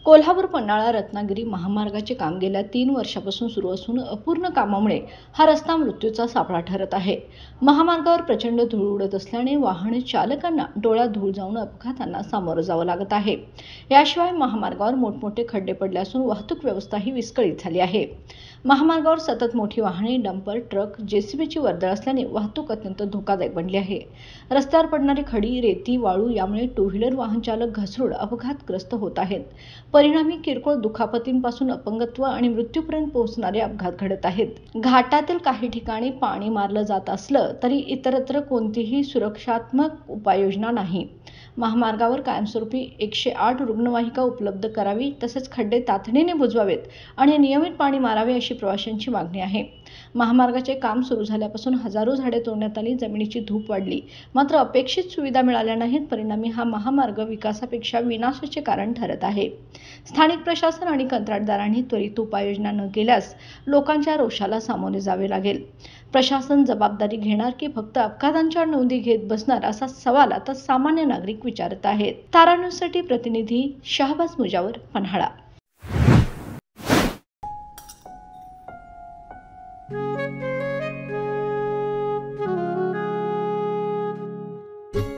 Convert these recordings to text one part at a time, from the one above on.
कोल्हापूर पन्हाळा रत्नागिरी महामार्गाचे काम गेल्या 3 वर्षापासून सुरू असून अपूर्ण कामामुळे हा रस्ता मृत्यूचा सापळा ठरत आहे। महामार्गावर प्रचंड धूळ उडत असल्याने वाहन चालकांना डोळ्यात धूळ जाऊन अपघातांना सामोरं जावं लागत आहे। याशिवाय महामार्गावर मोठमोठे खड्डे पडले असून वाहतूक व्यवस्थाही विस्कळीत झाली आहे। महामार्गावर सतत मोठी वाहने, डंपर, ट्रक, जेसीबीची वर्दळ असल्याने वाहतूक अत्यंत धोकादायक बनली आहे। रस्त्यावर पडणारी खडी, रेती, वाळू यामुळे टू व्हीलर वाहन चालक घसरून अपघातग्रस्त होत आहेत। परिणामी किरकोळ दुखापतींपासून अपंगत्व आणि मृत्यूपर्यंत पोहोचणारे अपघात घडत आहेत। घाटातील काही ठिकाणी पाणी मारलं जात असलं तरी इतरत्र कोणतीही सुरक्षात्मक उपाययोजना नाही। महामार्गावर कायमस्वरूपी 108 रुग्णवाहिका उपलब्ध करावी, तसेच खड्डे तातडीने बुजवावेत आणि नियमित पाणी मारावे अशी प्रवाशांची मागणी आहे। महामार्गाचे काम सुरू झाल्यापासून हजारो झाडे तोडण्यात आली, जमिनीची धूप वाढली, मात्र अपेक्षित सुविधा मिळाल्या नाहीत। परिणामी हा महामार्ग विकासापेक्षा विनाशाचे कारण ठरत आहे। स्थानिक प्रशासन आणि कंत्राटदारांनी त्वरित उपाययोजना न केल्यास लोकांच्या रोषाला सामोरे जावे लागेल। प्रशासन जबाबदारी घेणार की फक्त अपघातांच्या नोंदी घेत बसणार असा सवाल आता सामान्य नागरिक विचारत आहेत। तारा न्यूजसाठी प्रतिनिधी शहबाज मुजावर, पन्हाळा।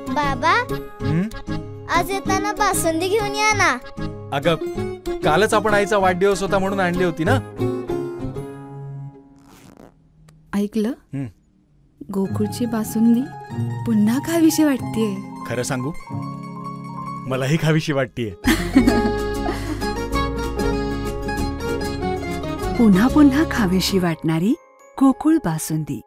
बाबा, आज येताना बासुंदी घेऊन या ना। अगं, कालच आपण आईचा वाढदिवस होता म्हणून आणली होती ना। ऐकलं, गोकुळची बासुंदी पुन्हा खावीशी वाटतेय। खरं सांगू, मलाही खावीशी वाटतेय। पुन्हा पुन्हा खावीशी वाटणारी गोकुळ बासुंदी।